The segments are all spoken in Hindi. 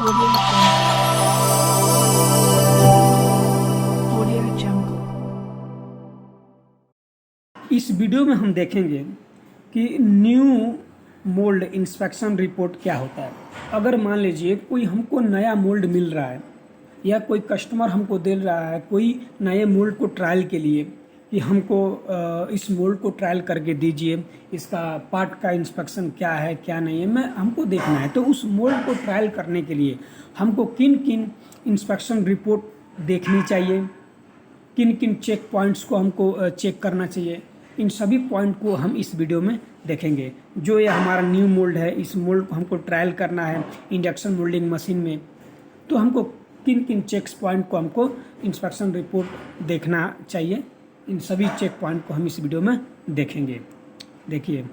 Audio Jungle. इस वीडियो में हम देखेंगे कि न्यू मोल्ड इंस्पेक्शन रिपोर्ट क्या होता है। अगर मान लीजिए कोई हमको नया मोल्ड मिल रहा है या कोई कस्टमर हमको दे रहा है कोई नए मोल्ड को ट्रायल के लिए कि हमको इस मोल्ड को ट्रायल करके दीजिए, इसका पार्ट का इंस्पेक्शन क्या है क्या नहीं है मैं हमको देखना है। तो उस मोल्ड को ट्रायल करने के लिए हमको किन किन इंस्पेक्शन रिपोर्ट देखनी चाहिए, किन किन चेक पॉइंट्स को हमको चेक करना चाहिए, इन सभी पॉइंट को हम इस वीडियो में देखेंगे। जो ये हमारा न्यू मोल्ड है, इस मोल्ड को हमको ट्रायल करना है इंडक्शन मोल्डिंग मशीन में, तो हमको किन किन चेक पॉइंट को हमको इंस्पेक्शन रिपोर्ट देखना चाहिए, इन सभी चेक पॉइंट को हम इस वीडियो में देखेंगे। देखिए,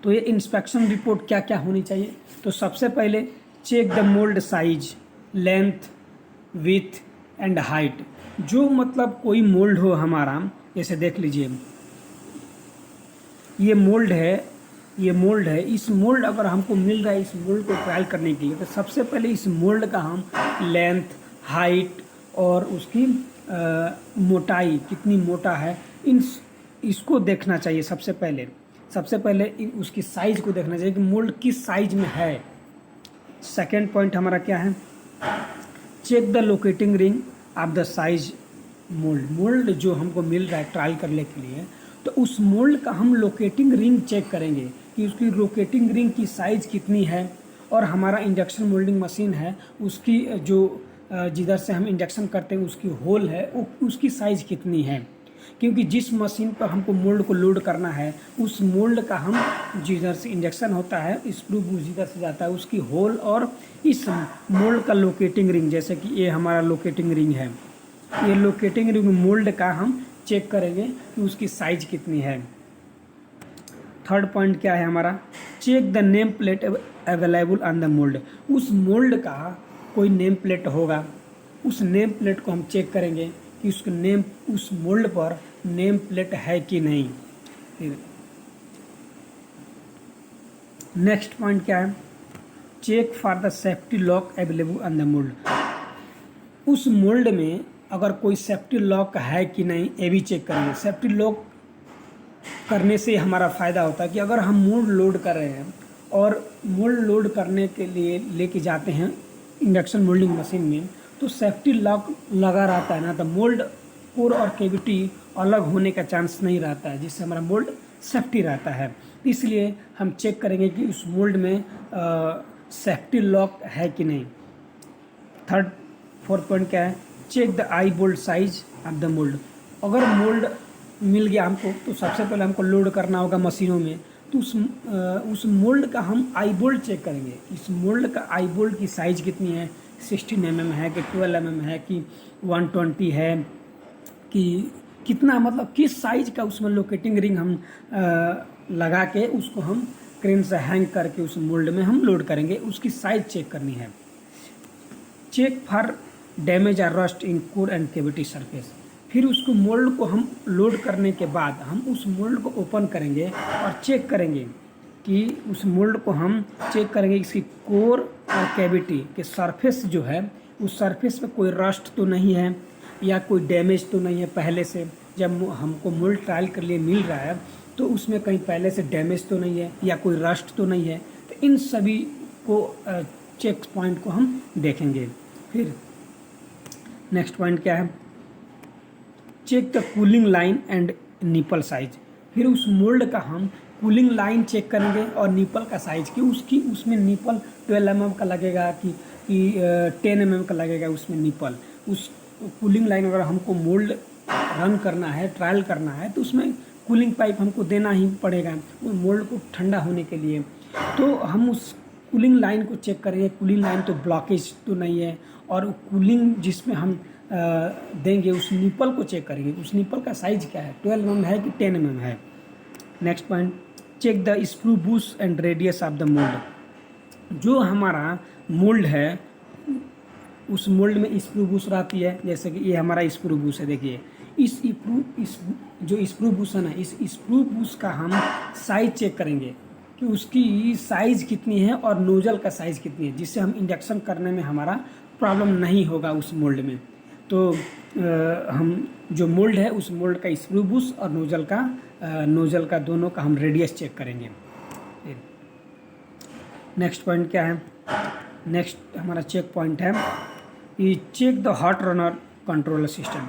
तो ये इंस्पेक्शन रिपोर्ट क्या क्या होनी चाहिए। तो सबसे पहले check the mould size, length, width and height. जो मतलब कोई मोल्ड हो हमारा, जैसे देख लीजिए ये मोल्ड है, इस मोल्ड अगर हमको मिल रहा है इस मोल्ड को ट्रायल करने के लिए, तो सबसे पहले इस मोल्ड का हम लेंथ, हाइट और उसकी मोटाई कितनी मोटा है, इसको देखना चाहिए। सबसे पहले उसकी साइज को देखना चाहिए कि मोल्ड किस साइज में है। सेकेंड पॉइंट हमारा क्या है, check the locating ring of the size mould जो हमको मिल रहा है ट्रायल करने के लिए, तो उस मोल्ड का हम लोकेटिंग रिंग चेक करेंगे कि उसकी लोकेटिंग रिंग की साइज़ कितनी है, और हमारा इंडक्शन मोल्डिंग मशीन है उसकी जो जिधर से हम इंडक्शन करते हैं उसकी होल है वो उसकी साइज़ कितनी है। क्योंकि जिस मशीन पर हमको मोल्ड को लोड करना है उस मोल्ड का हम जिधर से इंडक्शन होता है स्क्रू जिधर से जाता है उसकी होल और इस मोल्ड का लोकेटिंग रिंग, जैसे कि ये हमारा लोकेटिंग रिंग है, ये लोकेटिंग रिंग मोल्ड का हम चेक करेंगे कि उसकी साइज कितनी है। थर्ड पॉइंट क्या है हमारा, check the name plate available on the mould. उस मोल्ड का कोई नेम प्लेट होगा, उस नेम प्लेट को हम चेक करेंगे कि उस मोल्ड पर नेम प्लेट है कि नहीं। नेक्स्ट पॉइंट क्या है, check for the safety lock available on the mould. उस मोल्ड में अगर कोई सेफ्टी लॉक है कि नहीं ये भी चेक करेंगे। सेफ्टी लॉक करने से हमारा फ़ायदा होता है कि अगर हम मोल्ड लोड कर रहे हैं और मोल्ड लोड करने के लिए लेके जाते हैं इंडक्शन मोल्डिंग मशीन में, तो सेफ्टी लॉक लगा रहता है ना, तो मोल्ड कोर और कैविटी अलग होने का चांस नहीं रहता है, जिससे हमारा मोल्ड सेफ्टी रहता है। इसलिए हम चेक करेंगे कि उस मोल्ड में सेफ्टी लॉक है कि नहीं। फोर्थ पॉइंट क्या है, check the eye bolt size of the mould. अगर मोल्ड मिल गया हमको तो सबसे पहले हमको लोड करना होगा मशीनों में, तो उस मोल्ड का हम आई बोल्ट चेक करेंगे। इस मोल्ड का आई बोल्ट की साइज़ कितनी है, 16 mm है कि 12 mm है कि 120 है कि कितना, मतलब किस साइज का उसमें लोकेटिंग रिंग हम लगा के उसको हम क्रेन से हैंग करके उस मोल्ड में हम लोड करेंगे, उसकी साइज चेक करनी है। चेक फॉर डैमेज और rust in core and cavity surface. फिर उसको मोल्ड को हम लोड करने के बाद हम उस मोल्ड को ओपन करेंगे और चेक करेंगे कि उस मोल्ड को हम चेक करेंगे इसकी कोर और कैविटी के सरफेस जो है उस सरफेस पे कोई रस्ट तो नहीं है या कोई डैमेज तो नहीं है पहले से। जब हमको मोल्ड ट्रायल के लिए मिल रहा है तो उसमें कहीं पहले से डैमेज तो नहीं है या कोई रस्ट तो नहीं है, तो इन सभी को चेक पॉइंट को हम देखेंगे। फिर नेक्स्ट पॉइंट क्या है, check the cooling line and nipple size. फिर उस मोल्ड का हम कूलिंग लाइन चेक करेंगे और निपल का साइज कि उसमें निपल 12 mm का लगेगा कि 10 mm का लगेगा उसमें निपल। उस कूलिंग लाइन अगर हमको मोल्ड रन करना है, ट्रायल करना है, तो उसमें कूलिंग पाइप हमको देना ही पड़ेगा वो मोल्ड को ठंडा होने के लिए। तो हम उस कूलिंग लाइन को चेक करेंगे, कूलिंग लाइन तो ब्लॉकेज तो नहीं है, और कूलिंग जिसमें हम देंगे उस निपल को चेक करेंगे, उस निपल का साइज़ क्या है, 12 mm है कि 10 mm है। Next point, check the screw boss and radius of the mould. जो हमारा मोल्ड है उस मोल्ड में स्क्रू बूस रहती है, जैसे कि ये हमारा स्क्रू बूस है। देखिए इस जो स्क्रू बूस है ना, इस स्क्रू बूस का हम साइज चेक करेंगे कि उसकी साइज़ कितनी है और नोजल का साइज़ कितनी है, जिससे हम इंडक्शन करने में हमारा प्रॉब्लम नहीं होगा उस मोल्ड में। तो हम जो मोल्ड है उस मोल्ड का स्क्रू बुश और नोजल का दोनों का हम रेडियस चेक करेंगे। नेक्स्ट पॉइंट क्या है? नेक्स्ट हमारा चेक पॉइंट है ये check the hot runner controller system.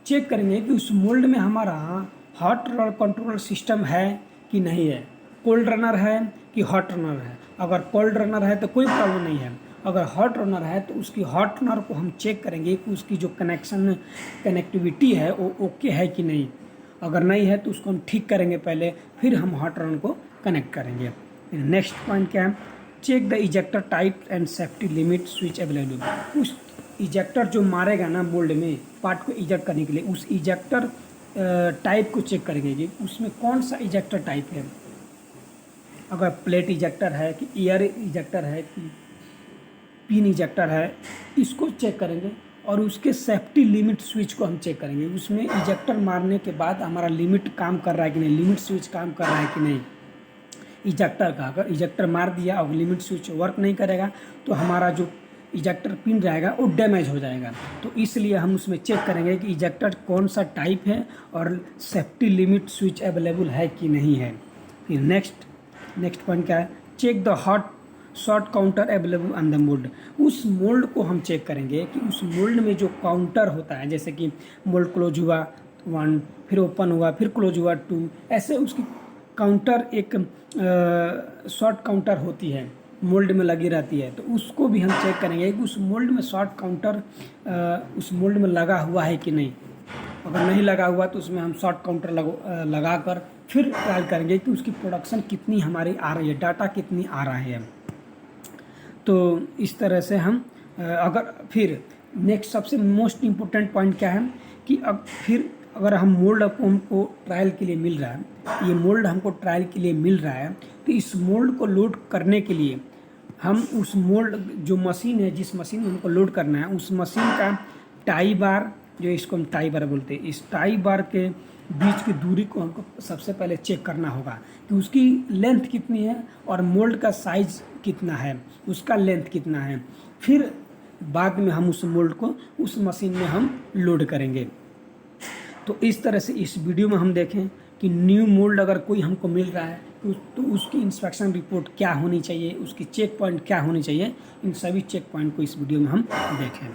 Check करेंगे कि उस मोल्ड में हमारा हॉट रनर कंट्रोलर सिस्टम है कि नहीं है, कोल्ड रनर है कि हॉट रनर है। अगर कोल्ड रनर है तो कोई प्रॉब्लम नहीं है, अगर हॉट रनर है तो उसकी हॉट रनर को हम चेक करेंगे कि उसकी जो कनेक्टिविटी है वो ओके है कि नहीं। अगर नहीं है तो उसको हम ठीक करेंगे पहले, फिर हम हॉट रनर को कनेक्ट करेंगे। नेक्स्ट पॉइंट क्या है? Check the ejector type and safety limit switch available. उस इजेक्टर जो मारेगा ना मोल्ड में पार्ट को इजेक्ट करने के लिए, उस इजेक्टर टाइप को चेक करेंगे कि उसमें कौन सा इजेक्टर टाइप है। अगर प्लेट इजेक्टर है कि एयर इजेक्टर है कि पिन इजेक्टर है, इसको चेक करेंगे। और उसके सेफ्टी लिमिट स्विच को हम चेक करेंगे, उसमें इजेक्टर मारने के बाद हमारा लिमिट काम कर रहा है कि नहीं, लिमिट स्विच काम कर रहा है कि नहीं इजेक्टर का। अगर इजेक्टर मार दिया और लिमिट स्विच वर्क नहीं करेगा तो हमारा जो इजेक्टर पिन रहेगा वो डैमेज हो जाएगा। तो इसलिए हम उसमें चेक करेंगे कि इजेक्टर कौन सा टाइप है और सेफ्टी लिमिट स्विच अवेलेबल है कि नहीं है। फिर नेक्स्ट पॉइंट क्या है? Check the hot short counter available on the mould. उस मोल्ड को हम चेक करेंगे कि उस मोल्ड में जो काउंटर होता है, जैसे कि मोल्ड क्लोज हुआ 1, फिर ओपन हुआ, फिर क्लोज हुआ 2, ऐसे उसकी काउंटर एक शॉर्ट काउंटर होती है, मोल्ड में लगी रहती है। तो उसको भी हम चेक करेंगे कि उस मोल्ड में शॉर्ट काउंटर उस मोल्ड में लगा हुआ है कि नहीं। अगर नहीं लगा हुआ तो उसमें हम शॉर्ट काउंटर लगा कर फिर ट्रायल करेंगे कि उसकी प्रोडक्शन कितनी हमारी आ रही है, डाटा कितनी आ रहा है। तो इस तरह से हम अगर फिर नेक्स्ट सबसे मोस्ट इम्पोर्टेंट पॉइंट क्या है कि अगर हम मोल्ड हमको ट्रायल के लिए मिल रहा है, ये मोल्ड हमको ट्रायल के लिए मिल रहा है, तो इस मोल्ड को लोड करने के लिए हम उस मोल्ड जो मशीन है, जिस मशीन में हमको लोड करना है, उस मशीन का टाई बार, जो इसको हम टाई बार बोलते हैं, इस टाई बार के बीच की दूरी को हमको सबसे पहले चेक करना होगा कि उसकी लेंथ कितनी है और मोल्ड का साइज कितना है, उसका लेंथ कितना है। फिर बाद में हम उस मोल्ड को उस मशीन में हम लोड करेंगे। तो इस तरह से इस वीडियो में हम देखें कि न्यू मोल्ड अगर कोई हमको मिल रहा है तो उसकी इंस्पेक्शन रिपोर्ट क्या होनी चाहिए, उसकी चेक पॉइंट क्या होनी चाहिए, इन सभी चेक पॉइंट को इस वीडियो में हम देखें।